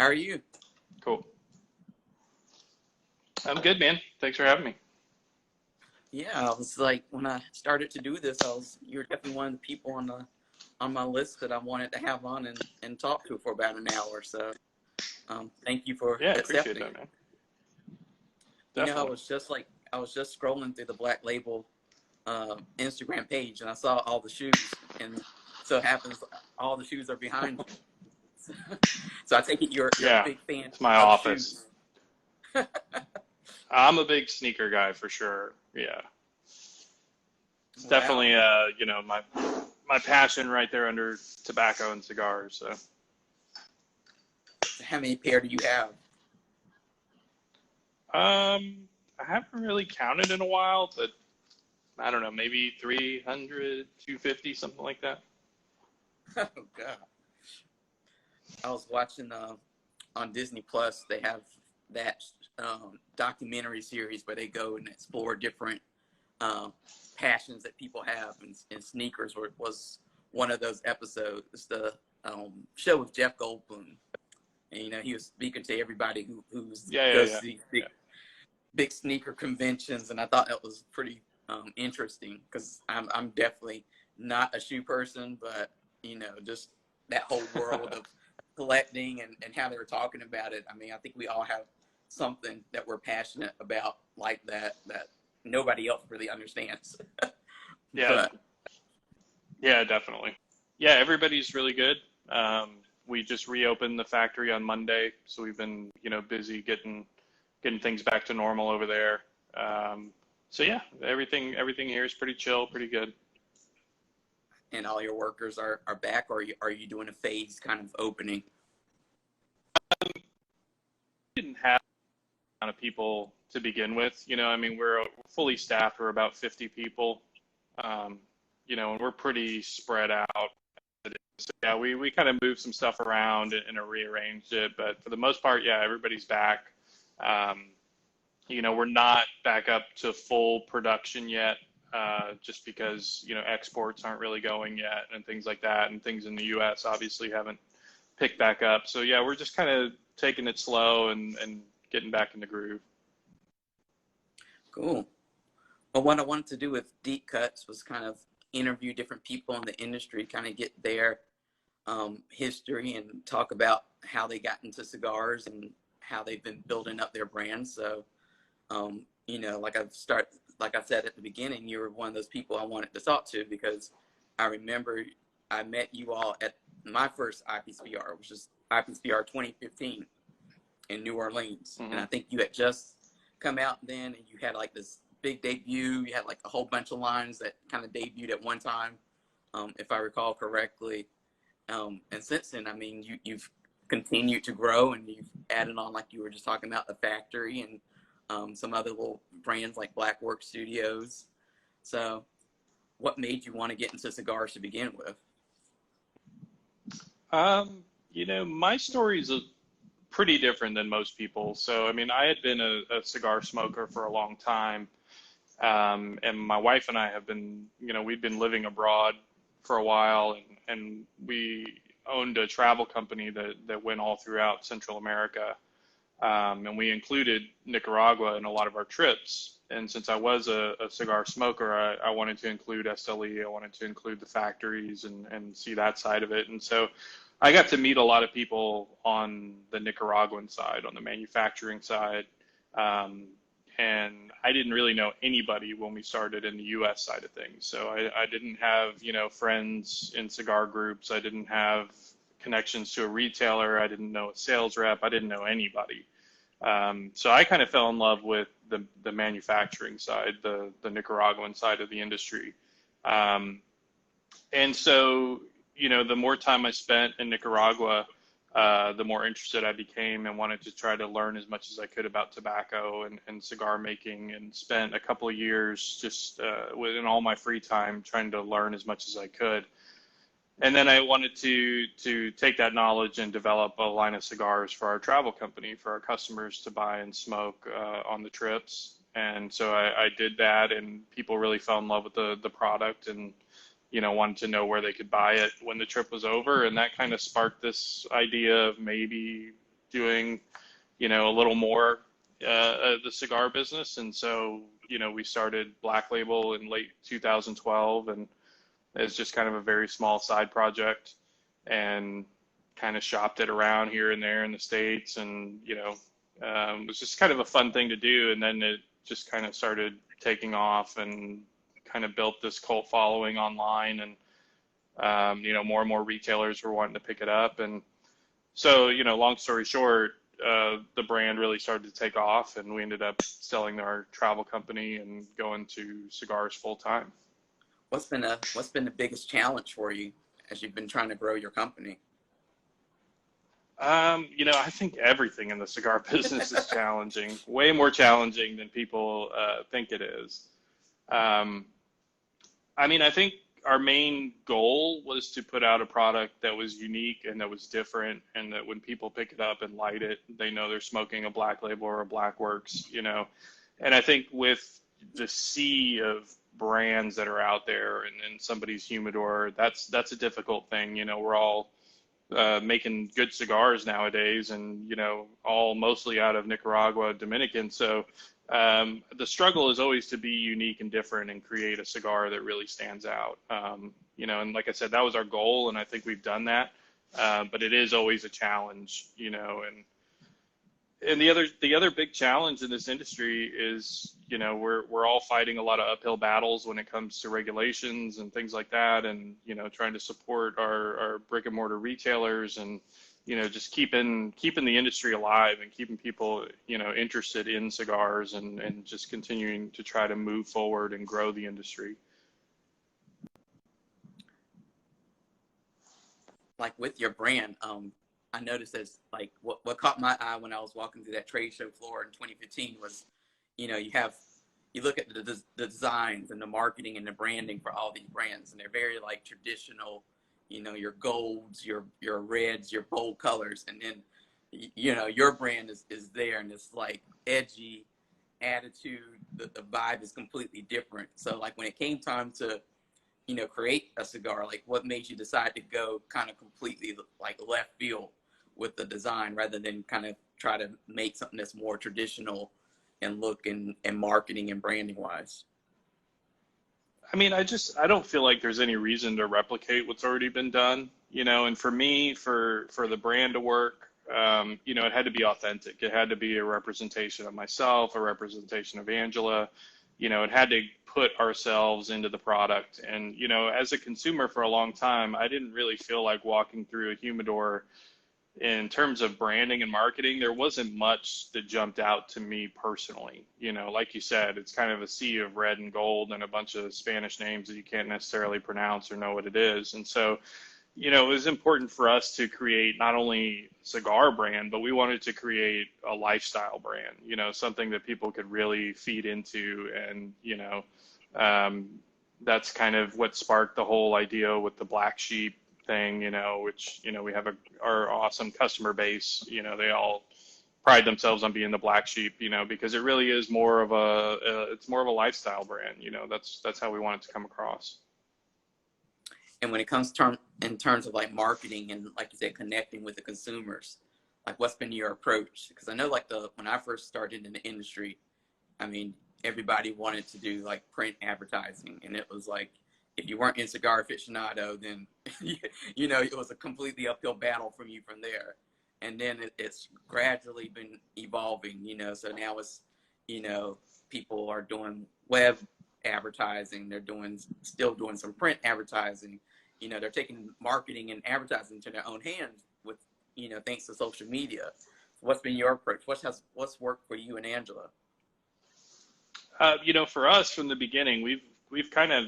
How are you? Cool. I'm good, man. Thanks for having me. Yeah, I was like when I started to do this, you're definitely one of the people on my list that I wanted to have on and talk to for about an hour. So thank you for Yeah, I appreciate accepting. that, man. You know, Definitely. I was just scrolling through the Black Label Instagram page and I saw all the shoes, and so it happens all the shoes are behind you. So I take it you're a Yeah, big fan it's my of office. shoes. I'm a big sneaker guy for sure. Yeah. It's Wow. definitely my passion right there under tobacco and cigars. So How many pair do you have? I haven't really counted in a while, but I don't know, maybe 300, 250, something like that. Oh God. I was watching on Disney Plus. They have that documentary series where they go and explore different um, passions that people have, and sneakers was one of those episodes. It's the show with Jeff Goldblum, and he was speaking to everybody who's Yeah, yeah, goes yeah. to these Yeah. big sneaker conventions, and I thought that was pretty interesting because I'm definitely not a shoe person, but just that whole world of collecting and how they were talking about it. I mean, I think we all have something that we're passionate about like that nobody else really understands. Yeah, But yeah, definitely. Yeah, everybody's really good. We just reopened the factory on Monday, so we've been, busy getting things back to normal over there. So yeah, everything here is pretty chill, pretty good. and all your workers are back, or are you doing a phase kind of opening? Didn't have a lot of people to begin with. I mean, we're fully staffed. We're about 50 people. Um, and we're pretty spread out. So yeah, we kind of moved some stuff around and rearranged it, but for the most part, yeah, everybody's back. Um, we're not back up to full production yet, just because, exports aren't really going yet and things like that. And things in the U.S. obviously haven't picked back up. So yeah, we're just kind of taking it slow and getting back in the groove. Cool. Well, what I wanted to do with Deep Cuts was kind of interview different people in the industry, kind of get their history and talk about how they got into cigars and how they've been building up their brand. So, like I said at the beginning, you were one of those people I wanted to talk to because I remember I met you all at my first IPCPR, which is IPCPR 2015 in New Orleans. And Hmm. I think you had just come out then and you had like this big debut. You had like a whole bunch of lines that kind of debuted at one time, if I recall correctly. And since then, I mean, you've continued to grow and you've added on, like you were just talking about, the factory and some other little brands like Blackwork Studios. So what made you want to get into cigars to begin with? My story is pretty different than most people. So, I mean, I had been a cigar smoker for a long time. And my wife and I have been, we've been living abroad for a while, and we owned a travel company that went all throughout Central America. And we included Nicaragua in a lot of our trips. And since I was a cigar smoker, I wanted to include SLE. I wanted to include the factories and see that side of it. And so I got to meet a lot of people on the Nicaraguan side, on the manufacturing side. Um, and I didn't really know anybody when we started in the U.S. side of things. So I didn't have, friends in cigar groups. I didn't have connections to a retailer. I didn't know a sales rep. I didn't know anybody. So I kind of fell in love with the manufacturing side, the Nicaraguan side of the industry. Um, and so, the more time I spent in Nicaragua, the more interested I became and wanted to try to learn as much as I could about tobacco and cigar making, and spent a couple of years just within all my free time trying to learn as much as I could. And then I wanted to take that knowledge and develop a line of cigars for our travel company, for our customers to buy and smoke on the trips. And so I did that, and people really fell in love with the product, and wanted to know where they could buy it when the trip was over. And that kind of sparked this idea of maybe doing, a little more the cigar business. And so, we started Black Label in late 2012, and it's just kind of a very small side project, and kind of shopped it around here and there in the States. And, it was just kind of a fun thing to do. And then it just kind of started taking off and kind of built this cult following online. And, more and more retailers were wanting to pick it up. And so, long story short, the brand really started to take off, and we ended up selling our travel company and going to cigars full time. What's been the biggest challenge for you as you've been trying to grow your company? I think everything in the cigar business is challenging, way more challenging than people think it is. Um, I think our main goal was to put out a product that was unique and that was different, and that when people pick it up and light it, they know they're smoking a Black Label or a Black Works. And I think with the sea of brands that are out there and in somebody's humidor, that's a difficult thing. We're all making good cigars nowadays, and all mostly out of Nicaragua, Dominican. So the struggle is always to be unique and different and create a cigar that really stands out. And like I said, that was our goal, and I think we've done that. But it is always a challenge, and the other big challenge in this industry is, we're all fighting a lot of uphill battles when it comes to regulations and things like that, and trying to support our brick and mortar retailers, and just keeping the industry alive and keeping people interested in cigars, and just continuing to try to move forward and grow the industry. Like with your brand, I noticed as like what caught my eye when I was walking through that trade show floor in 2015 was, you look at the designs and the marketing and the branding for all these brands, and they're very like traditional, your golds, your reds, your bold colors, and then your brand is there, and it's like edgy attitude. The vibe is completely different. So like when it came time to create a cigar, like what made you decide to go kind of completely like left field with the design rather than kind of try to make something that's more traditional and look and marketing and branding wise? I don't feel like there's any reason to replicate what's already been done, and for me, for the brand to work, it had to be authentic. It had to be a representation of myself, a representation of Angela. It had to put ourselves into the product. And, as a consumer for a long time, I didn't really feel like walking through a humidor. In terms of branding and marketing, there wasn't much that jumped out to me personally. Like you said, it's kind of a sea of red and gold and a bunch of Spanish names that you can't necessarily pronounce or know what it is. And so, it was important for us to create not only a cigar brand, but we wanted to create a lifestyle brand, something that people could really feed into. And, that's kind of what sparked the whole idea with the Black Sheep thing, which, we have our awesome customer base, they all pride themselves on being the Black Sheep, because it really is more of it's more of a lifestyle brand, that's how we want it to come across. And when it comes in terms of like marketing and like you said, connecting with the consumers, like what's been your approach? Because I know like when I first started in the industry, everybody wanted to do like print advertising, and it was like, if you weren't in Cigar Aficionado, then it was a completely uphill battle from you from there. And then it's gradually been evolving, so now it's, people are doing web advertising, they're still doing some print advertising, they're taking marketing and advertising to their own hands with, thanks to social media. What's been your approach? What's worked for you and Angela? For us from the beginning, we've kind of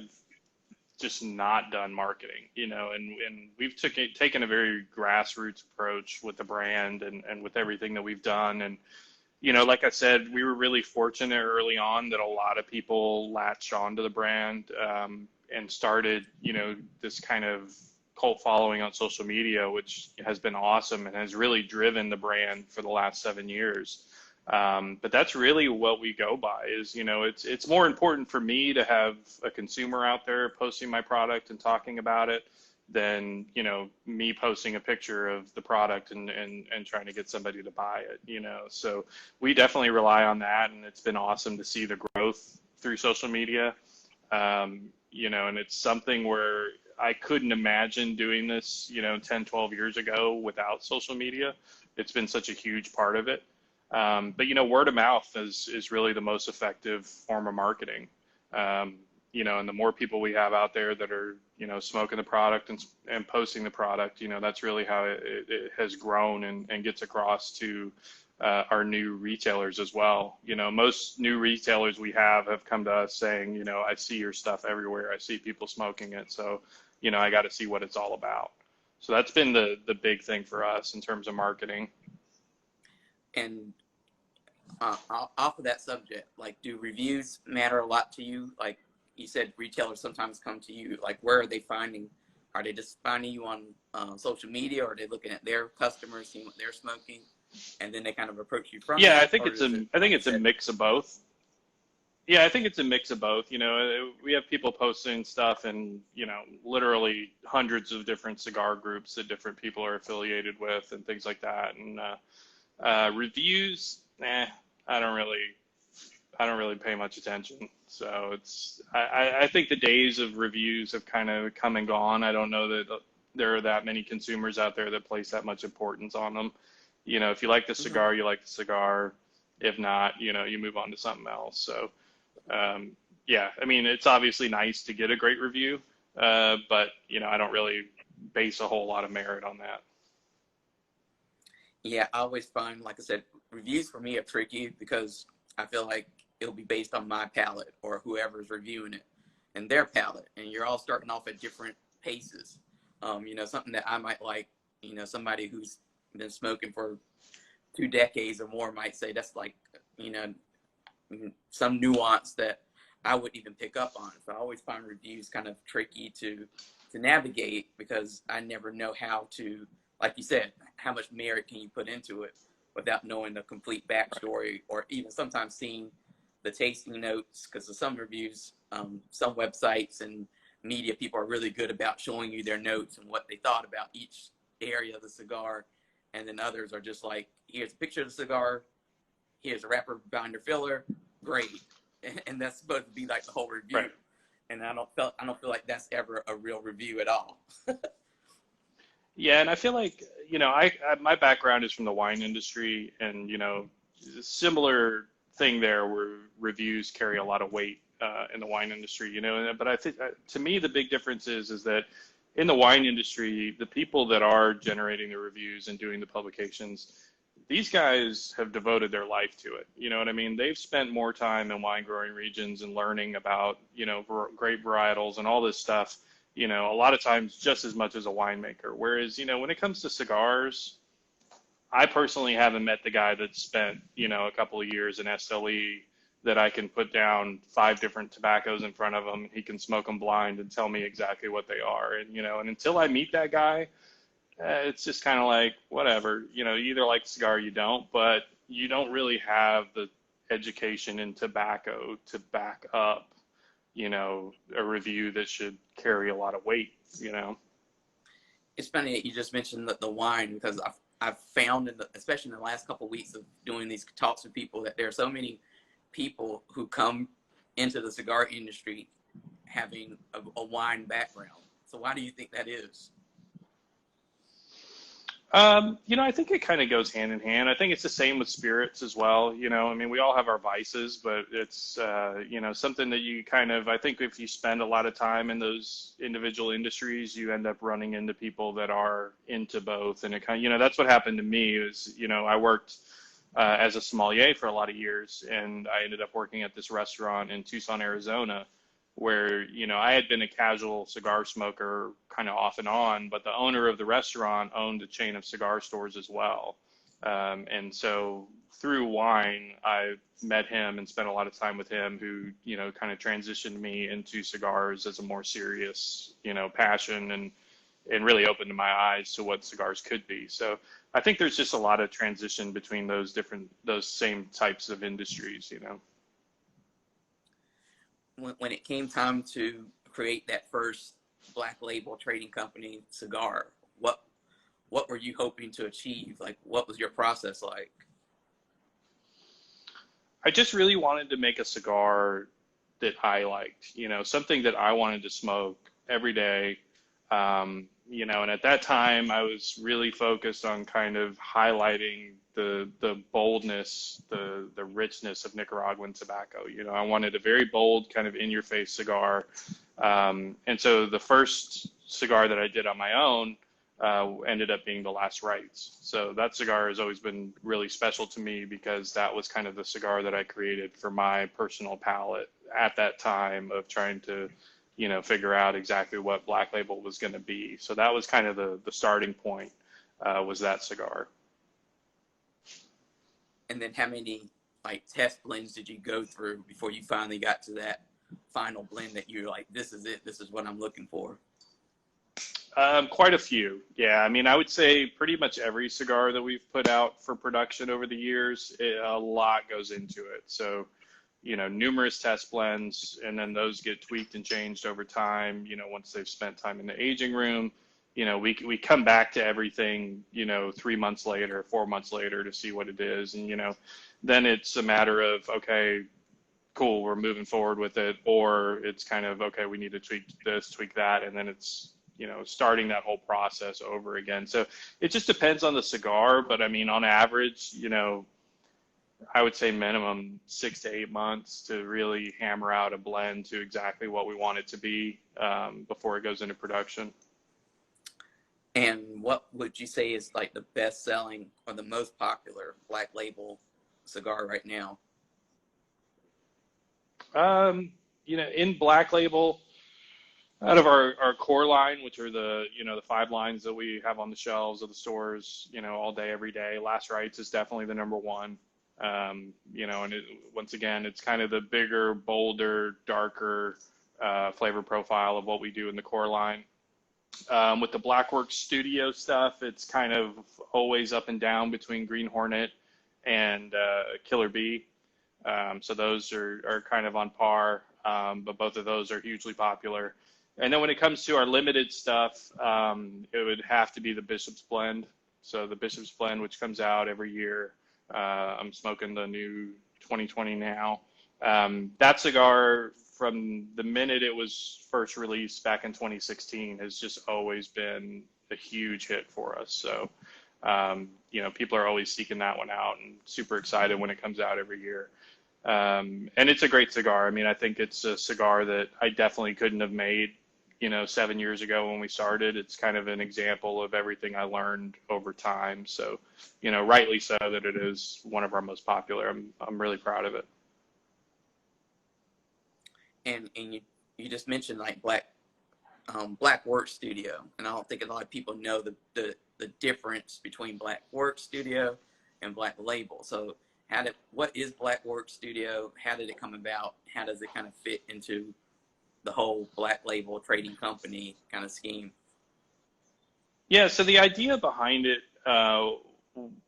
just not done marketing, and we've taken a very grassroots approach with the brand and with everything that we've done. And, like I said, we were really fortunate early on that a lot of people latched onto the brand, and started, this kind of cult following on social media, which has been awesome and has really driven the brand for the last 7 years. But that's really what we go by is, it's more important for me to have a consumer out there posting my product and talking about it than, you know, me posting a picture of the product and trying to get somebody to buy it, you know. So we definitely rely on that, and it's been awesome to see the growth through social media. You know, and it's something where I couldn't imagine doing this, you know, 10, 12 years ago without social media. It's been such a huge part of it. But, you know, word of mouth is really the most effective form of marketing. Um, you know, and the more people we have out there that are, you know, smoking the product and posting the product, you know, that's really how it has grown and gets across to our new retailers as well. You know, most new retailers we have come to us saying, you know, I see your stuff everywhere. I see people smoking it. So, you know, I got to see what it's all about. So that's been the big thing for us in terms of marketing. And off of that subject, like, do reviews matter a lot to you? Like you said, retailers sometimes come to you. Like, where are they finding? Are they just finding you on social media, or are they looking at their customers, seeing what they're smoking, and then they kind of approach you from Yeah, that? Or is it, I think like you it's a said? mix of both. Yeah, I think it's a mix of both. You know, we have people posting stuff in, you know, literally hundreds of different cigar groups that different people are affiliated with and things like that. And reviews, I don't really, I don't really pay much attention. So I think the days of reviews have kind of come and gone. I don't know that there are that many consumers out there that place that much importance on them. You know, if you like the Mhm. cigar, you like the cigar. If not, you know, you move on to something else. So, um, yeah, I mean, it's obviously nice to get a great review, but, you know, I don't really base a whole lot of merit on that. Yeah, I always find, like I said, reviews for me are tricky because I feel like it'll be based on my palate or whoever's reviewing it and their palate, and you're all starting off at different paces. You know, something that I might like, you know, somebody who's been smoking for 2 decades or more might say that's like, you know, some nuance that I wouldn't even pick up on. So I always find reviews kind of tricky to navigate because I never know how to, like you said, how much merit can you put into it without knowing the complete Right. backstory, or even sometimes seeing the tasting notes, because some reviews, some websites and media people are really good about showing you their notes and what they thought about each area of the cigar, and then others are just like, here's a picture of the cigar, here's a wrapper binder filler, great, and that's supposed to be like the whole review. Right. And I don't feel like that's ever a real review at all. Yeah, and I feel like, you know, my background is from the wine industry, and, you know, similar thing there where reviews carry a lot of weight in the wine industry, you know. But I think to me the big difference is that in the wine industry, the people that are generating the reviews and doing the publications, these guys have devoted their life to it. You know what I mean? They've spent more time in wine growing regions and learning about, you know, grape varietals and all this stuff, you know, a lot of times just as much as a winemaker. Whereas, you know, when it comes to cigars, I personally haven't met the guy that spent, you know, a couple of years in SLE that I can put down 5 different tobaccos in front of him. He can smoke them blind and tell me exactly what they are. And, you know, and until I meet that guy, it's just kind of like, whatever, you know, you either like cigar or you don't, but you don't really have the education in tobacco to back up, you know, a review that should carry a lot of weight, you know. It's funny that you just mentioned the wine, because I've found, especially in the last couple of weeks of doing these talks with people, that there are so many people who come into the cigar industry having a wine background. So why do you think that is? You know, I think it kind of goes hand in hand. I think it's the same with spirits as well. You know, I mean, we all have our vices, but it's, you know, something that you kind of, I think if you spend a lot of time in those individual industries, you end up running into people that are into both. And it kind of, you know, that's what happened to me is, you know, I worked as a sommelier for a lot of years, and I ended up working at this restaurant in Tucson, Arizona, where, you know, I had been a casual cigar smoker kind of off and on, but the owner of the restaurant owned a chain of cigar stores as well. And so through wine, I met him and spent a lot of time with him, who, you know, kind of transitioned me into cigars as a more serious, you know, passion, and really opened my eyes to what cigars could be. So I think there's just a lot of transition between those same types of industries, you know. When it came time to create that first Black Label Trading Company cigar? What what were you hoping to achieve? Like, what was your process like? I just really wanted to make a cigar that I liked, something that I wanted to smoke every day. And at that time I was really focused on kind of highlighting the boldness, the richness of Nicaraguan tobacco. I wanted a very bold, kind of in your face cigar. And so the first cigar that I did on my own ended up being the Last Rites. So that cigar has always been really special to me because that was kind of the cigar that I created for my personal palate at that time of trying to, figure out exactly what Black Label was going to be. So that was kind of the starting point, was that cigar. And then how many like test blends did you go through before you finally got to that final blend that you're like, this is it, this is what I'm looking for? Quite a few. Yeah, I mean, I would say pretty much every cigar that we've put out for production over the years, a lot goes into it. So, numerous test blends, and then those get tweaked and changed over time, once they've spent time in the aging room. We come back to everything, 3 months later, 4 months later to see what it is. And, then it's a matter of, okay, cool, we're moving forward with it. Or it's kind of, okay, we need to tweak this, tweak that. And then it's, starting that whole process over again. So it just depends on the cigar. But I mean, on average, I would say minimum 6 to 8 months to really hammer out a blend to exactly what we want it to be, before it goes into production. And what would you say is like the best selling or the most popular Black Label cigar right now? In Black Label, out of our core line, which are the 5 lines that we have on the shelves of the stores, all day, every day, Last Rites is definitely the number one. And once again, it's kind of the bigger, bolder, darker flavor profile of what we do in the core line. With the Blackworks Studio stuff, it's kind of always up and down between Green Hornet and Killer Bee. So those are kind of on par, but both of those are hugely popular. And then when it comes to our limited stuff, it would have to be the Bishop's Blend. So the Bishop's Blend, which comes out every year. I'm smoking the new 2020 now. That cigar, from the minute it was first released back in 2016, has just always been a huge hit for us. So, people are always seeking that one out and super excited when it comes out every year. And it's a great cigar. I mean, I think it's a cigar that I definitely couldn't have made, 7 years ago when we started. It's kind of an example of everything I learned over time. So, rightly so that it is one of our most popular. I'm really proud of it. And you just mentioned like Black Work Studio, and I don't think a lot of people know the difference between Black Work Studio and Black Label. So what is Black Work Studio? How did it come about? How does it kind of fit into the whole Black Label Trading Company kind of scheme? Yeah, so the idea behind it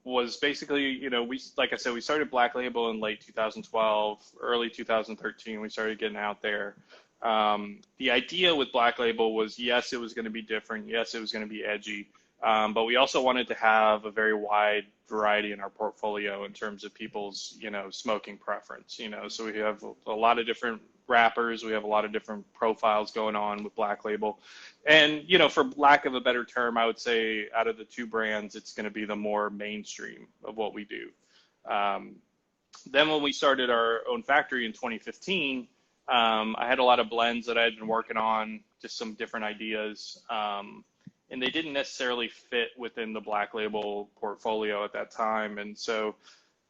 was basically, like I said, we started Black Label in late 2012, early 2013. We started getting out there. The idea with Black Label was, yes, it was going to be different. Yes, it was going to be edgy. But we also wanted to have a very wide variety in our portfolio in terms of people's, smoking preference. So we have a lot of different wrappers. We have a lot of different profiles going on with Black Label. And, for lack of a better term, I would say out of the two brands, it's going to be the more mainstream of what we do. Then when we started our own factory in 2015, I had a lot of blends that I had been working on, just some different ideas. And they didn't necessarily fit within the Black Label portfolio at that time. And so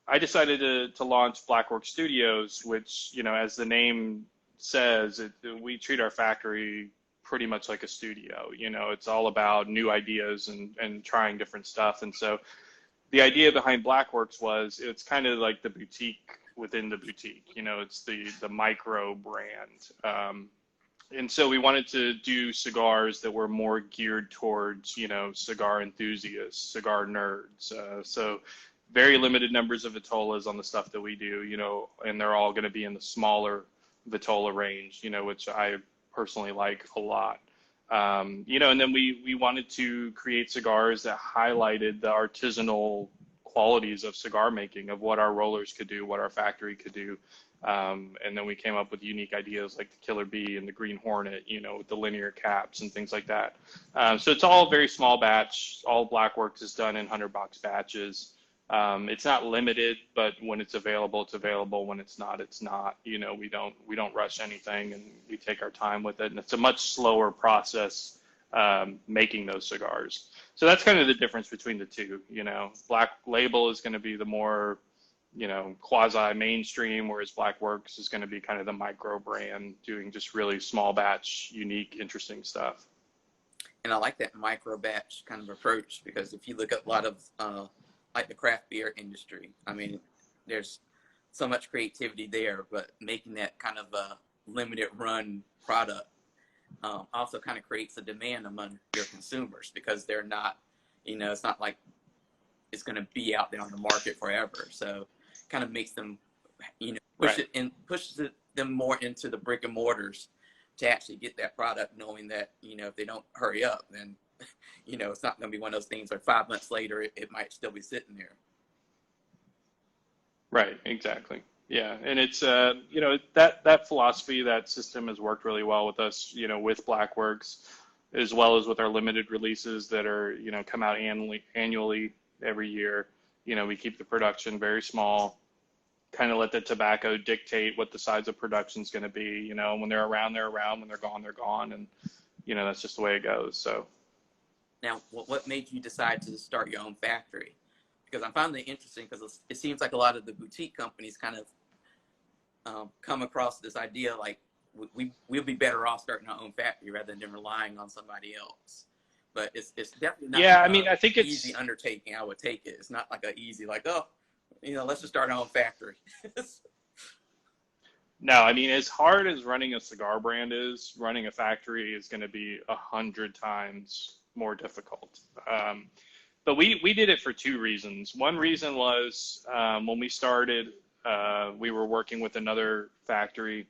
I decided to launch Blackworks Studios, which, as the name says, we treat our factory pretty much like a studio. It's all about new ideas and trying different stuff. And so the idea behind Blackworks was it's kind of like the boutique within the boutique. It's the micro brand. And so we wanted to do cigars that were more geared towards, cigar enthusiasts, cigar nerds. So very limited numbers of Vitolas on the stuff that we do, and they're all going to be in the smaller Vitola range, which I personally like a lot. And then we wanted to create cigars that highlighted the artisanal qualities of cigar making, of what our rollers could do, what our factory could do. And then we came up with unique ideas like the Killer Bee and the Green Hornet, with the linear caps and things like that. So it's all very small batch. All Blackworks is done in 100-box batches. It's not limited, but when it's available, it's available. When it's not, it's not. We don't rush anything, and we take our time with it. And it's a much slower process making those cigars. So that's kind of the difference between the two. Black Label is going to be the more quasi mainstream, whereas Blackworks is going to be kind of the micro brand, doing just really small batch, unique, interesting stuff. And I like that micro batch kind of approach, because if you look at a lot of like the craft beer industry, I mean, there's so much creativity there, but making that kind of a limited run product also kind of creates a demand among your consumers, because they're not, it's not like it's going to be out there on the market forever. So kind of makes them, push Right. it and pushes them more into the brick and mortars to actually get that product, knowing that, if they don't hurry up, then, it's not going to be one of those things where 5 months later, it might still be sitting there. Right, exactly. Yeah, and it's that philosophy, that system has worked really well with us, with Blackworks, as well as with our limited releases that are, come out annually every year. We keep the production very small, kind of let the tobacco dictate what the size of production is going to be. When they're around, they're around. When they're gone, they're gone, and that's just the way it goes. So. Now, what made you decide to start your own factory? Because I found it interesting, because it seems like a lot of the boutique companies kind of come across this idea like we'll be better off starting our own factory rather than relying on somebody else. But it's definitely not Yeah, like I a mean, I think easy it's undertaking. I would take it. It's not like a easy like, oh, let's just start our own factory. no, I mean, as hard as running a cigar brand is, running a factory is going to be 100 times more difficult. But we did it for two reasons. One reason was when we started, we were working with another factory.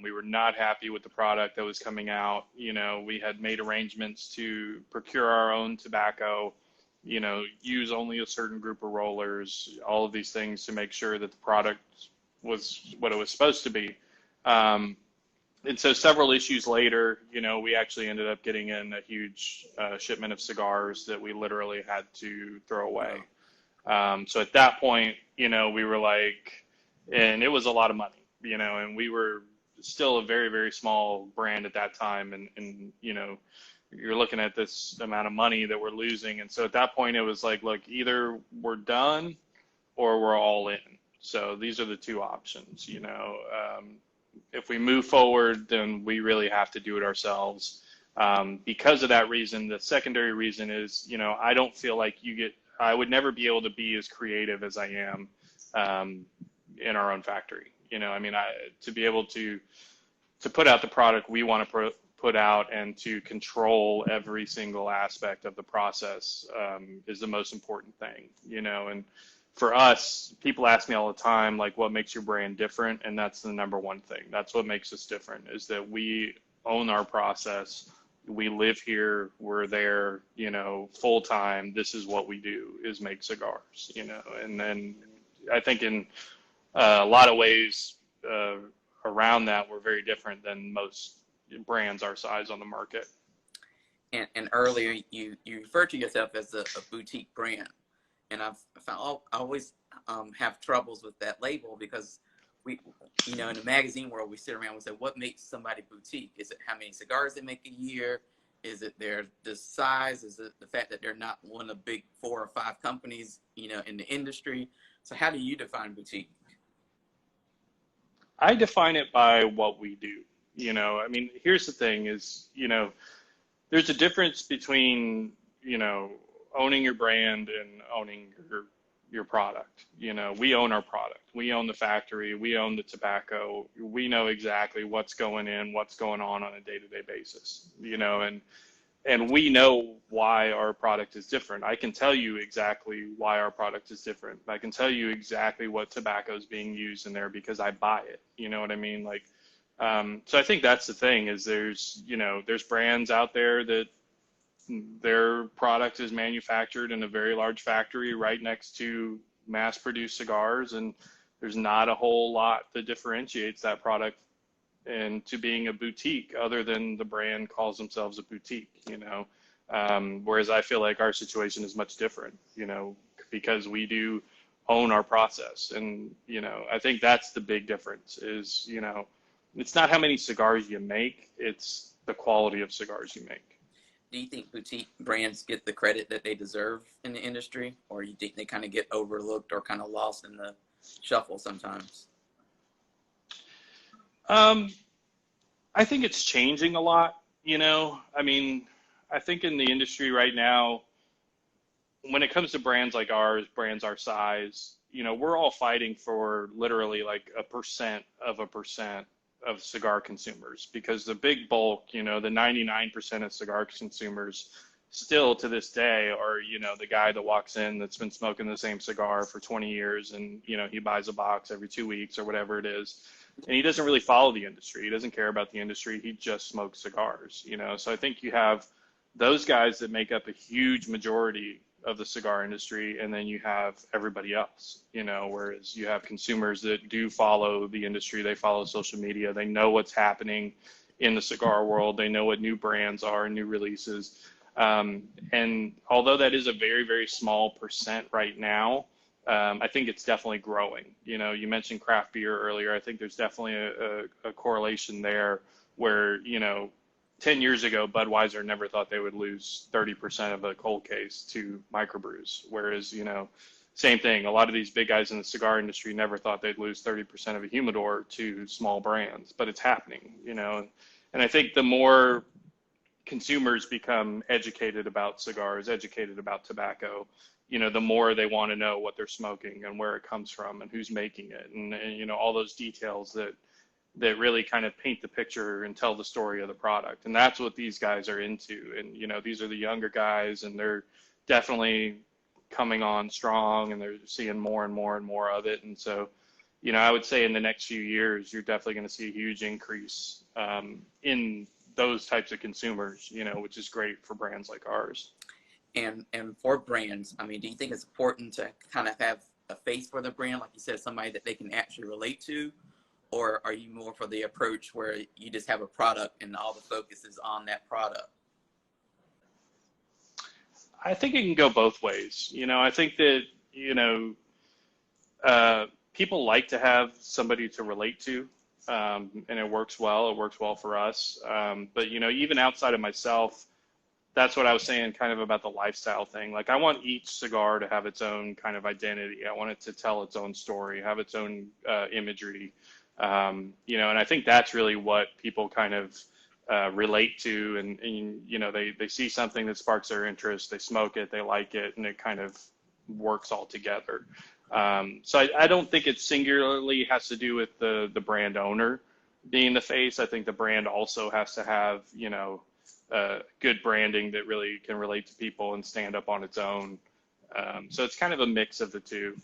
We were not happy with the product that was coming out. We had made arrangements to procure our own tobacco, use only a certain group of rollers, all of these things to make sure that the product was what it was supposed to be. And so several issues later, we actually ended up getting in a huge shipment of cigars that we literally had to throw away. So at that point, we were like, and it was a lot of money, and we were still a very, very small brand at that time. And you're looking at this amount of money that we're losing. And so at that point, it was like, look, either we're done or we're all in. So these are the two options, if we move forward, then we really have to do it ourselves. Because of that reason, the secondary reason is, I don't feel like I would never be able to be as creative as I am in our own factory. To be able to put out the product we want to put out and to control every single aspect of the process is the most important thing, and for us, people ask me all the time, like, what makes your brand different? And that's the number one thing. That's what makes us different, is that we own our process. We live here. We're there, full time. This is what we do, is make cigars, and then I think in a lot of ways around that, we're very different than most brands our size on the market. And earlier you referred to yourself as a boutique brand. And I always have troubles with that label, because we, in the magazine world, we sit around and say, what makes somebody boutique? Is it how many cigars they make a year? Is it the size? Is it the fact that they're not one of the big 4 or 5 companies, in the industry? So how do you define boutique? I define it by what we do. I mean, here's the thing is, there's a difference between, owning your brand and owning your product. We own our product. We own the factory. We own the tobacco. We know exactly what's going in, what's going on a day-to-day basis, and we know why our product is different. I can tell you exactly why our product is different. I can tell you exactly what tobacco is being used in there because I buy it. You know what I mean? Like, So I think that's the thing is there's brands out there that their product is manufactured in a very large factory right next to mass produced cigars, and there's not a whole lot that differentiates that product into being a boutique other than the brand calls themselves a boutique. Whereas I feel like our situation is much different, because we do own our process. And, I think that's the big difference is, it's not how many cigars you make, it's the quality of cigars you make. Do you think boutique brands get the credit that they deserve in the industry, or you think they kind of get overlooked or kind of lost in the shuffle sometimes? Um, I think it's changing a lot, I mean, I think in the industry right now, when it comes to brands like ours, brands our size, we're all fighting for literally like a percent of cigar consumers because the big bulk, the 99% of cigar consumers still to this day are, the guy that walks in that's been smoking the same cigar for 20 years and, he buys a box every 2 weeks or whatever it is. And he doesn't really follow the industry. He doesn't care about the industry. He just smokes cigars, So I think you have those guys that make up a huge majority of the cigar industry, and then you have everybody else, whereas you have consumers that do follow the industry, they follow social media, they know what's happening in the cigar world, they know what new brands are, new releases. And although that is a very, very small percent right now, I think it's definitely growing. You mentioned craft beer earlier. I think there's definitely a correlation there where, 10 years ago, Budweiser never thought they would lose 30% of a cold case to microbrews. Whereas, same thing. A lot of these big guys in the cigar industry never thought they'd lose 30% of a humidor to small brands, but it's happening, And I think the more consumers become educated about cigars, educated about tobacco, the more they want to know what they're smoking and where it comes from and who's making it and all those details that really kind of paint the picture and tell the story of the product. And that's what these guys are into. And, these are the younger guys and they're definitely coming on strong and they're seeing more and more and more of it. And so, I would say in the next few years, you're definitely going to see a huge increase in those types of consumers, which is great for brands like ours. And for brands, I mean, do you think it's important to kind of have a face for the brand, like you said, somebody that they can actually relate to? Or are you more for the approach where you just have a product and all the focus is on that product? I think it can go both ways. I think that, people like to have somebody to relate to, and it works well. It works well for us. But, even outside of myself, that's what I was saying kind of about the lifestyle thing. Like I want each cigar to have its own kind of identity. I want it to tell its own story, have its own imagery. And I think that's really what people kind of relate to. And they see something that sparks their interest, they smoke it, they like it, and it kind of works all together. So I don't think it singularly has to do with the brand owner being the face. I think the brand also has to have, good branding that really can relate to people and stand up on its own. So it's kind of a mix of the two.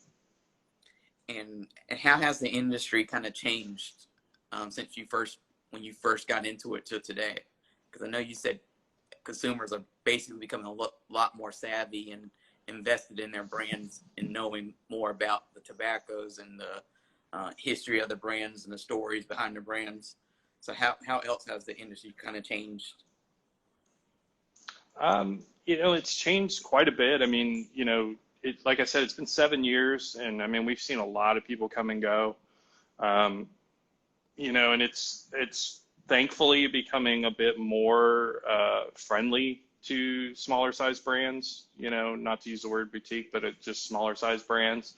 And how has the industry kind of changed since when you first got into it to today? Because I know you said consumers are basically becoming a lot more savvy and invested in their brands and knowing more about the tobaccos and the history of the brands and the stories behind the brands. So how else has the industry kind of changed? It's changed quite a bit. I mean, like I said, it's been 7 years, and I mean, we've seen a lot of people come and go. And it's thankfully becoming a bit more friendly to smaller size brands. Not to use the word boutique, but just smaller size brands.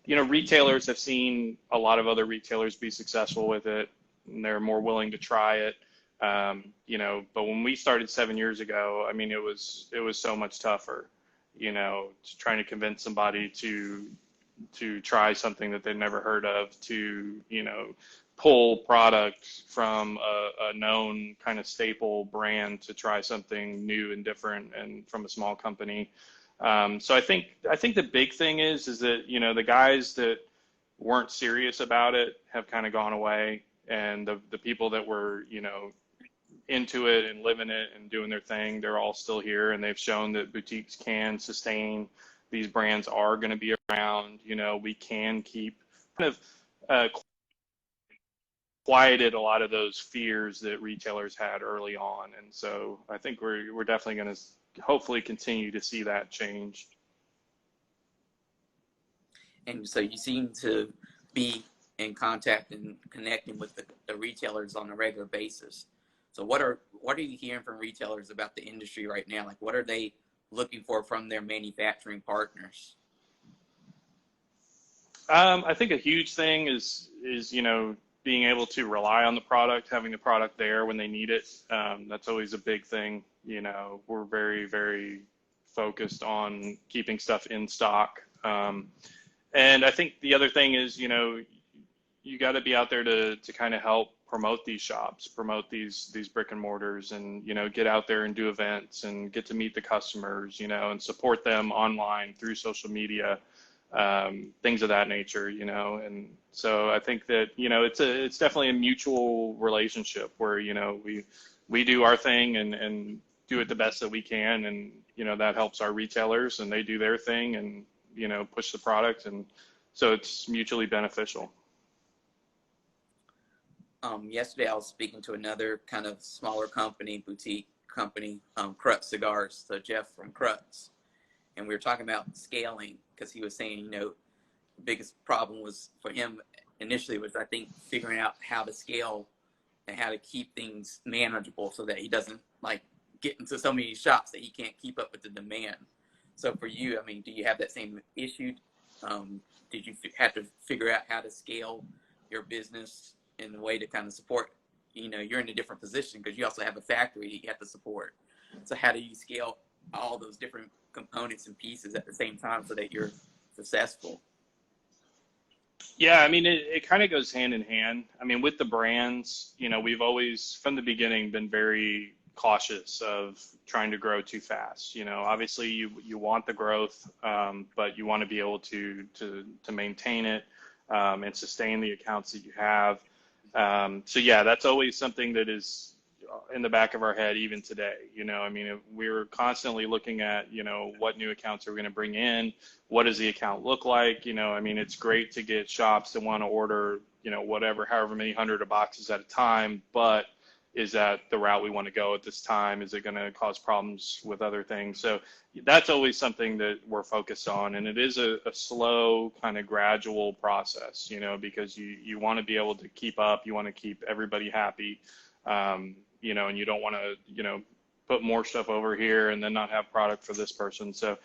Retailers have seen a lot of other retailers be successful with it, and they're more willing to try it. But when we started 7 years ago, I mean, it was so much tougher, trying to convince somebody to try something that they've never heard of, to, pull product from a known kind of staple brand to try something new and different and from a small company. So I think the big thing is that, the guys that weren't serious about it have kind of gone away. And the people that were, into it and living it and doing their thing, they're all still here, and they've shown that boutiques can sustain. These brands are going to be around. We can keep kind of quieted a lot of those fears that retailers had early on. And so I think we're definitely going to hopefully continue to see that change. And so you seem to be in contact and connecting with the retailers on a regular basis. So what are you hearing from retailers about the industry right now? Like, what are they looking for from their manufacturing partners? I think a huge thing is being able to rely on the product, having the product there when they need it. That's always a big thing. We're very, very focused on keeping stuff in stock. And I think the other thing is, you got to be out there to kind of help promote these shops, promote these brick and mortars, and get out there and do events and get to meet the customers, and support them online through social media, things of that nature, And so I think that it's definitely a mutual relationship where we do our thing and do it the best that we can, and that helps our retailers, and they do their thing and push the product, and so it's mutually beneficial. Yesterday I was speaking to another kind of smaller company, boutique company, Crutz Cigars, so Jeff from Crutz, and we were talking about scaling, because he was saying, the biggest problem was for him initially was, I think, figuring out how to scale and how to keep things manageable so that he doesn't like get into so many shops that he can't keep up with the demand. So for you, I mean, do you have that same issue? Did you have to figure out how to scale your business in a way to kind of support, you're in a different position because you also have a factory you have to support. So how do you scale all those different components and pieces at the same time so that you're successful? Yeah, I mean, it kind of goes hand in hand. I mean, with the brands, we've always, from the beginning, been very cautious of trying to grow too fast. Obviously you want the growth, but you want to be able to maintain it, and sustain the accounts that you have. So yeah, that's always something that is in the back of our head even today. I mean, we're constantly looking at, what new accounts are we going to bring in? What does the account look like? I mean, it's great to get shops that want to order, however many hundred of boxes at a time, but is that the route we want to go at this time? Is it going to cause problems with other things? So that's always something that we're focused on. And it is a slow, kind of gradual process, because you want to be able to keep up. You want to keep everybody happy, and you don't want to, put more stuff over here and then not have product for this person. So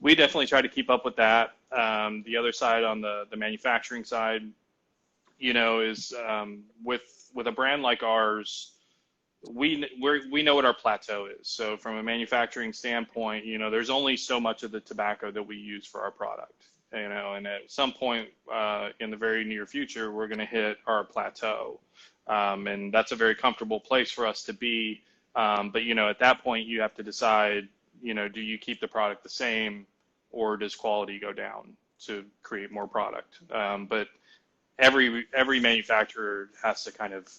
we definitely try to keep up with that. The other side, on the manufacturing side, is with a brand like ours, we know what our plateau is. So from a manufacturing standpoint, there's only so much of the tobacco that we use for our product, and at some point in the very near future, we're going to hit our plateau. And that's a very comfortable place for us to be. But, at that point, you have to decide, do you keep the product the same, or does quality go down to create more product? But every manufacturer has to kind of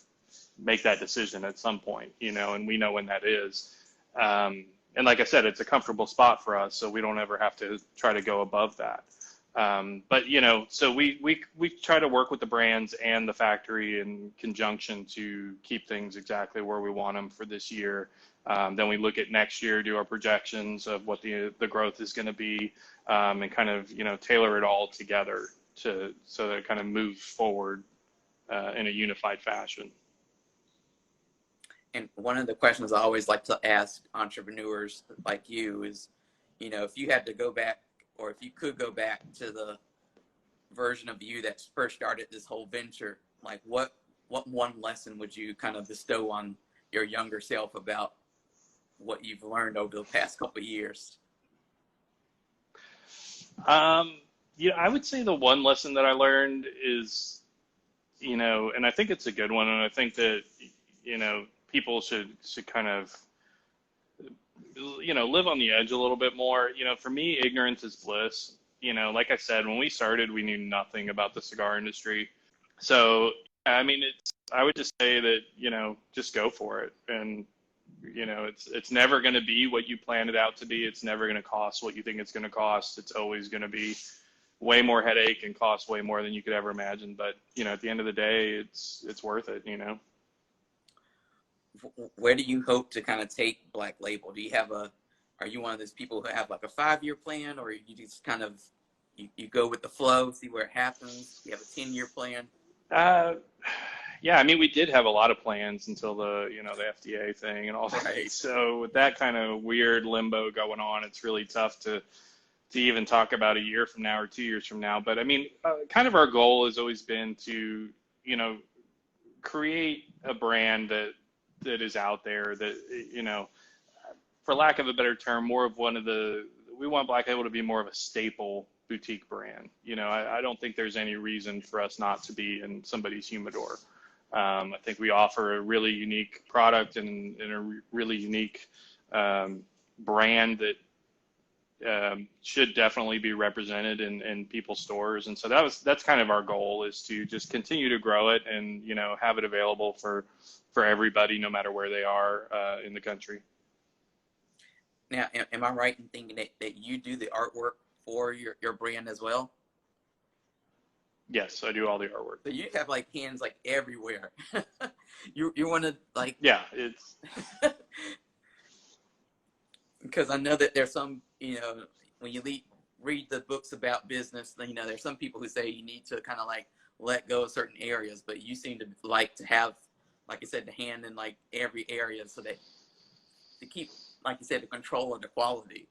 make that decision at some point, and we know when that is. And like I said, it's a comfortable spot for us, so we don't ever have to try to go above that. But so we try to work with the brands and the factory in conjunction to keep things exactly where we want them for this year. Then we look at next year, do our projections of what the growth is going to be, and kind of tailor it all together so that it kind of moves forward in a unified fashion. And one of the questions I always like to ask entrepreneurs like you is, if you had to go back, or if you could go back to the version of you that first started this whole venture, like what one lesson would you kind of bestow on your younger self about what you've learned over the past couple of years? Yeah, I would say the one lesson that I learned is, and I think it's a good one, and I think that, people should kind of, live on the edge a little bit more. For me, ignorance is bliss. Like I said, when we started, we knew nothing about the cigar industry. So, I mean, I would just say that, just go for it. And, it's never going to be what you planned it out to be. It's never going to cost what you think it's going to cost. It's always going to be way more headache and cost way more than you could ever imagine. But, at the end of the day, it's worth it. Where do you hope to kind of take Black Label? Are you one of those people who have like a 5-year plan, or you just kind of, you go with the flow, see where it happens? You have a 10-year plan? Uh, yeah, I mean, we did have a lot of plans until the FDA thing and all that. Right. So with that kind of weird limbo going on, it's really tough to even talk about a year from now or 2 years from now. But I mean, kind of our goal has always been to, create a brand that is out there that, for lack of a better term, we want Black Label to be more of a staple boutique brand. I don't think there's any reason for us not to be in somebody's humidor. I think we offer a really unique product and a really unique brand that should definitely be represented in people's stores. And so that's kind of our goal, is to just continue to grow it and, have it available for everybody, no matter where they are in the country. Now, am I right in thinking that you do the artwork for your brand as well? Yes, I do all the artwork. So you have like hands like everywhere. You're one of like, yeah, it's because I know that there's some, when you read the books about business, there's some people who say you need to kind of like let go of certain areas, but you seem to like to have, like I said, the hand in like every area, so that to keep, like you said, the control of the quality.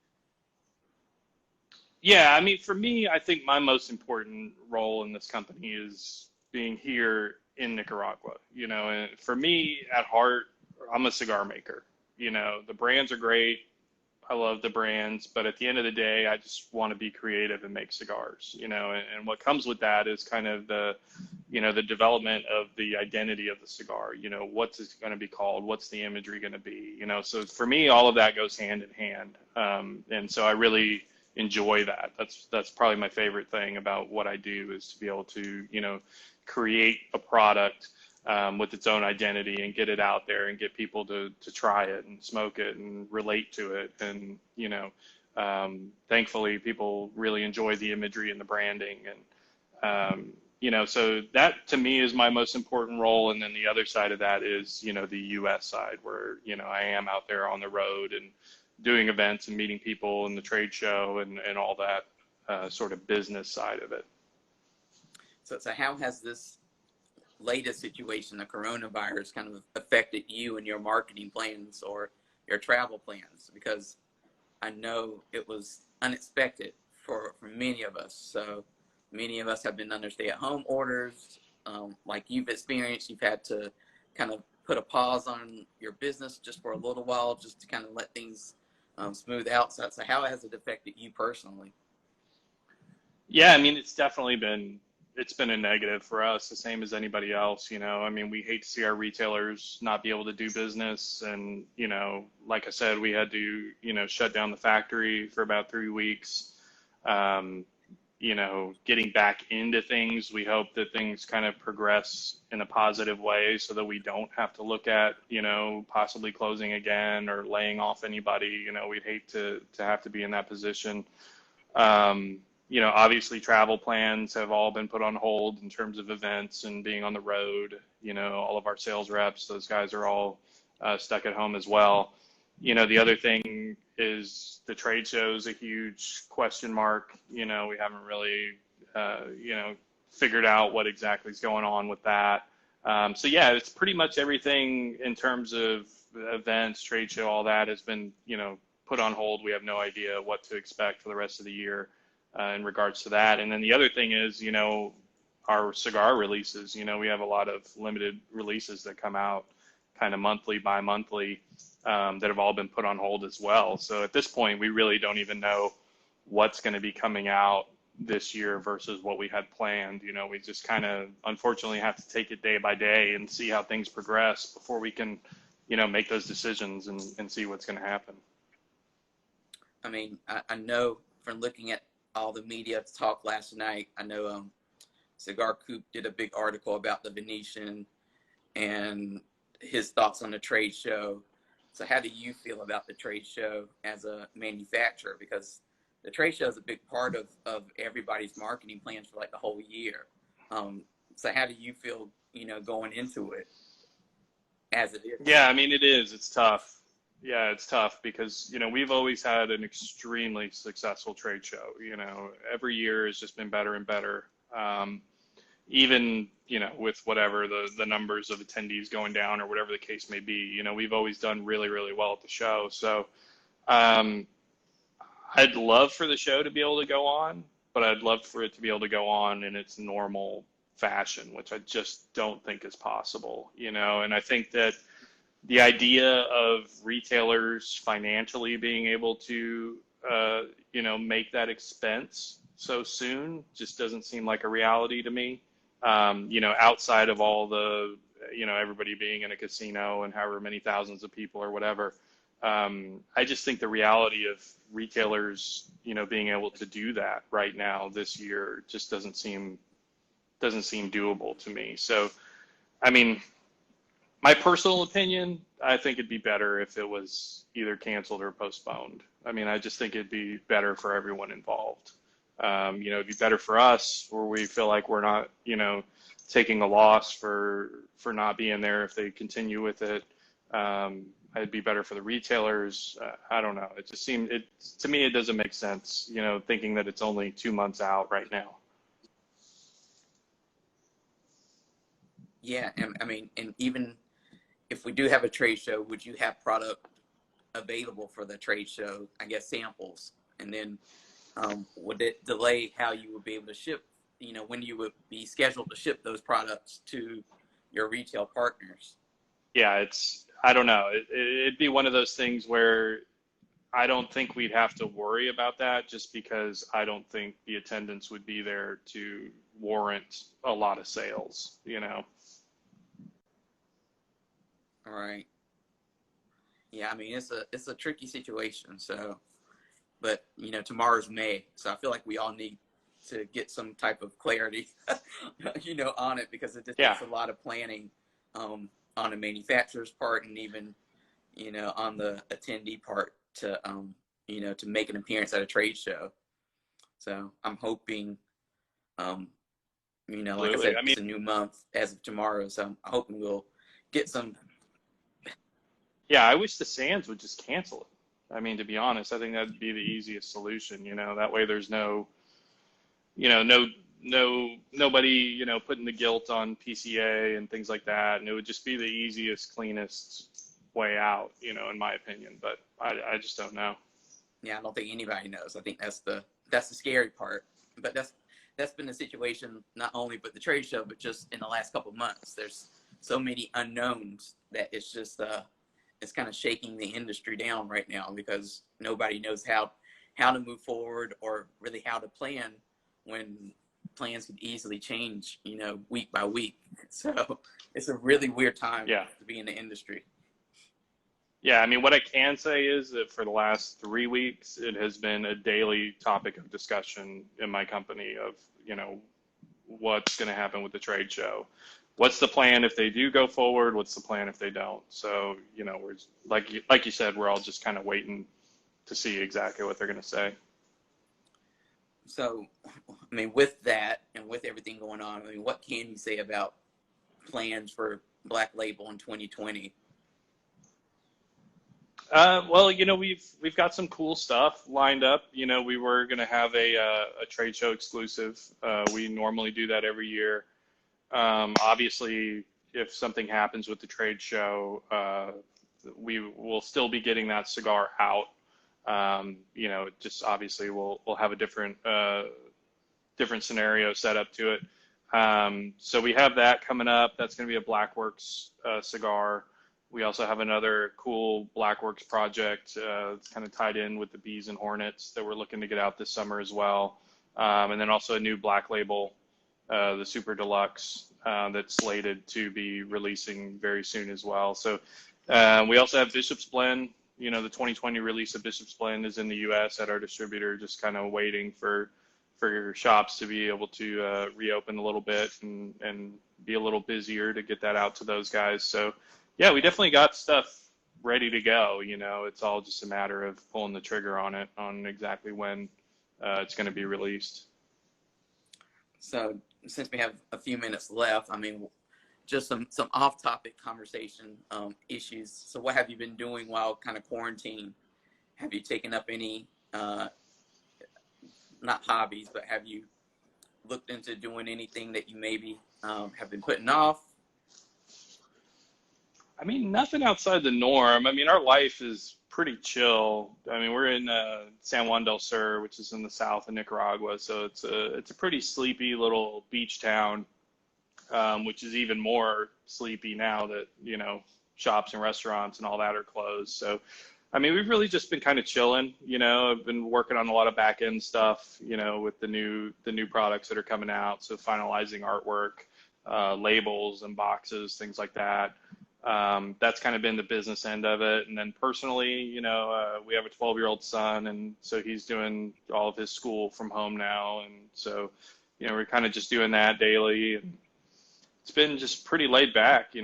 Yeah, I mean, for me, I think my most important role in this company is being here in Nicaragua. And for me, at heart, I'm a cigar maker. The brands are great. I love the brands, but at the end of the day, I just want to be creative and make cigars. And what comes with that is kind of the development of the identity of the cigar. What's it going to be called? What's the imagery going to be? So for me, all of that goes hand in hand. And so I really enjoy that. That's probably my favorite thing about what I do, is to be able to, create a product with its own identity and get it out there and get people to try it and smoke it and relate to it. And, thankfully people really enjoy the imagery and the branding. And, so that to me is my most important role. And then the other side of that is, the US side, where, I am out there on the road and doing events and meeting people in the trade show and all that sort of business side of it. So how has this latest situation, the coronavirus, kind of affected you and your marketing plans or your travel plans? Because I know it was unexpected for many of us. So many of us have been under stay-at-home orders. Like you've experienced, you've had to kind of put a pause on your business just for a little while, just to kind of let things smooth out. So how has it affected you personally? Yeah, I mean, it's been a negative for us, the same as anybody else. I mean, we hate to see our retailers not be able to do business. And, like I said, we had to, shut down the factory for about 3 weeks. Getting back into things, we hope that things kind of progress in a positive way so that we don't have to look at, possibly closing again or laying off anybody. We'd hate to have to be in that position. Obviously travel plans have all been put on hold in terms of events and being on the road. All of our sales reps, those guys are all stuck at home as well. The other thing is the trade show is a huge question mark. We haven't really, figured out what exactly is going on with that. So yeah, it's pretty much everything in terms of events, trade show, all that has been, put on hold. We have no idea what to expect for the rest of the year in regards to that. And then the other thing is, our cigar releases. We have a lot of limited releases that come out kind of monthly, bi-monthly, that have all been put on hold as well. So at this point, we really don't even know what's going to be coming out this year versus what we had planned. We just kind of unfortunately have to take it day by day and see how things progress before we can, make those decisions and see what's going to happen. I mean, I know from looking at all the media talk last night, I know Cigar Coop did a big article about the Venetian, and his thoughts on the trade show. So how do you feel about the trade show as a manufacturer? Because the trade show is a big part of everybody's marketing plans for like the whole year. So how do you feel, going into it as it is? Yeah, I mean, it is. It's tough. Yeah, it's tough because, we've always had an extremely successful trade show. Every year has just been better and better. Even, with whatever the numbers of attendees going down or whatever the case may be, we've always done really, really well at the show. So, um, I'd love for the show to be able to go on, but I'd love for it to be able to go on in its normal fashion, which I just don't think is possible, and I think that the idea of retailers financially being able to, make that expense so soon just doesn't seem like a reality to me. Outside of all the, everybody being in a casino and however many thousands of people or whatever, I just think the reality of retailers, being able to do that right now this year just doesn't seem doable to me. So, I mean, my personal opinion, I think it'd be better if it was either canceled or postponed. I mean, I just think it'd be better for everyone involved. It'd be better for us where we feel like we're not, taking a loss for not being there if they continue with it. It'd be better for the retailers. I don't know. It just seemed, to me, it doesn't make sense, thinking that it's only 2 months out right now. Yeah, and I mean, and even if we do have a trade show, would you have product available for the trade show? I guess samples, and then would it delay how you would be able to ship? When you would be scheduled to ship those products to your retail partners. Yeah, I don't know. It'd be one of those things where I don't think we'd have to worry about that just because I don't think the attendance would be there to warrant a lot of sales. All right. Yeah, I mean it's a tricky situation. So, but tomorrow's May, so I feel like we all need to get some type of clarity, on it because it just Yeah. takes a lot of planning on the manufacturer's part and even on the attendee part to make an appearance at a trade show. So I'm hoping, um, like I Absolutely. said, I mean, it's a new month as of tomorrow, so I'm hoping we'll get some. yeah, I wish the Sands would just cancel it. I mean, to be honest, I think that'd be the easiest solution. That way there's nobody, putting the guilt on PCA and things like that. And it would just be the easiest, cleanest way out, in my opinion. But I just don't know. Yeah, I don't think anybody knows. I think that's the scary part. But that's been the situation not only with the trade show, but just in the last couple of months. There's so many unknowns that it's kind of shaking the industry down right now because nobody knows how to move forward or really how to plan when plans could easily change, week by week. So it's a really weird time Yeah. to be in the industry. Yeah, I mean, what I can say is that for the last 3 weeks, it has been a daily topic of discussion in my company of, what's going to happen with the trade show. What's the plan if they do go forward? What's the plan if they don't? So, we're like you said, we're all just kind of waiting to see exactly what they're going to say. So, I mean, with that and with everything going on, I mean, what can you say about plans for Black Label in 2020? Well, we've got some cool stuff lined up. We were going to have a trade show exclusive. We normally do that every year. Obviously, if something happens with the trade show, we will still be getting that cigar out. Just obviously we'll have a different scenario set up to it. So we have that coming up. That's going to be a Blackworks cigar. We also have another cool Blackworks project. It's kind of tied in with the Bees and Hornets that we're looking to get out this summer as well. And then also a new Black Label, the Super Deluxe, that's slated to be releasing very soon as well. So we also have Bishop's Blend. The 2020 release of Bishop's Blend is in the U.S. at our distributor, just kind of waiting for shops to be able to reopen a little bit and be a little busier to get that out to those guys. So yeah, we definitely got stuff ready to go. It's all just a matter of pulling the trigger on it, on exactly when it's going to be released. So since we have a few minutes left, I mean, just some off-topic conversation issues. So what have you been doing while kind of quarantine? Have you taken up any not hobbies, but have you looked into doing anything that you maybe have been putting off? I mean, nothing outside the norm. I mean, our life is pretty chill. I mean, we're in San Juan del Sur, which is in the south of Nicaragua, so it's a pretty sleepy little beach town, which is even more sleepy now that shops and restaurants and all that are closed. So, I mean, we've really just been kind of chilling. I've been working on a lot of back end stuff, with the new products that are coming out. So finalizing artwork, labels and boxes, things like that. That's kind of been the business end of it. And then personally, we have a 12-year-old son, and so he's doing all of his school from home now. And so, we're kind of just doing that daily. And it's been just pretty laid back,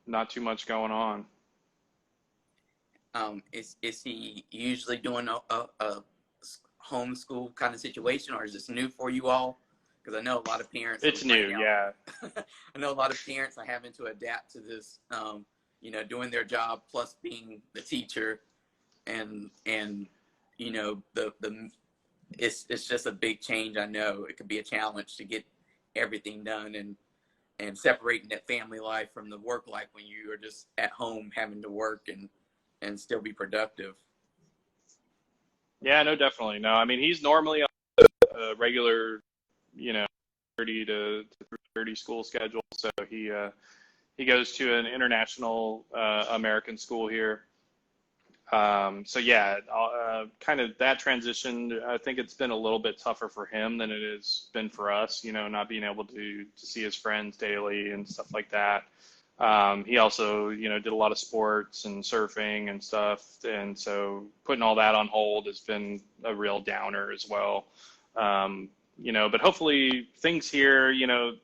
not too much going on. Is he usually doing a homeschool kind of situation, or is this new for you all? Because I know a lot of parents It's right new, now. yeah. I know a lot of parents are having to adapt to this, doing their job plus being the teacher, and the it's just a big change. I know it could be a challenge to get everything done and separating that family life from the work life when you are just at home having to work and still be productive. Yeah, no, definitely. No, I mean, he's normally on a regular, you know, 30 to 3:30 school schedule. So he goes to an international American school here. So yeah, kind of that transition, I think it's been a little bit tougher for him than it has been for us, not being able to see his friends daily and stuff like that. He also, did a lot of sports and surfing and stuff. And so putting all that on hold has been a real downer as well. But hopefully things here,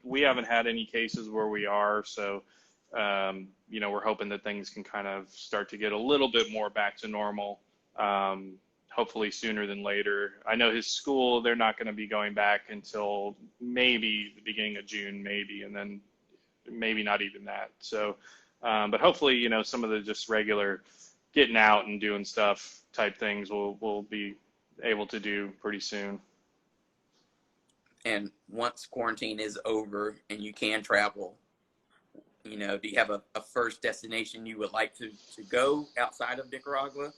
we haven't had any cases where we are. So, we're hoping that things can kind of start to get a little bit more back to normal. Hopefully sooner than later. I know his school, they're not going to be going back until maybe the beginning of June, maybe, and then maybe not even that. So, but hopefully, some of the just regular getting out and doing stuff type things we'll be able to do pretty soon. And once quarantine is over and you can travel, do you have a first destination you would like to go outside of Nicaragua?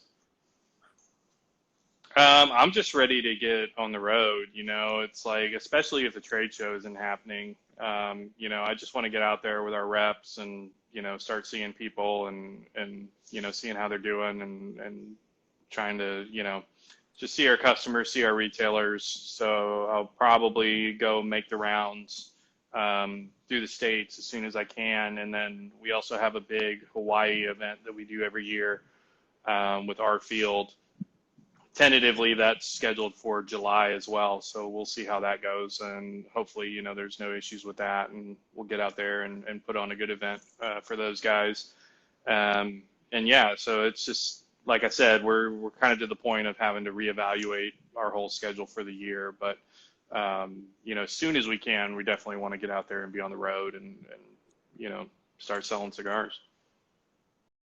I'm just ready to get on the road. It's like, especially if the trade show isn't happening, I just want to get out there with our reps and, start seeing people and, seeing how they're doing and trying to, just see our customers, see our retailers. So I'll probably go make the rounds through the States as soon as I can. And then we also have a big Hawaii event that we do every year with our field. Tentatively, that's scheduled for July as well. So we'll see how that goes. And hopefully, there's no issues with that. And we'll get out there and put on a good event for those guys. And yeah, so it's just, like I said, we're kind of to the point of having to reevaluate our whole schedule for the year. But as soon as we can, we definitely want to get out there and be on the road and start selling cigars.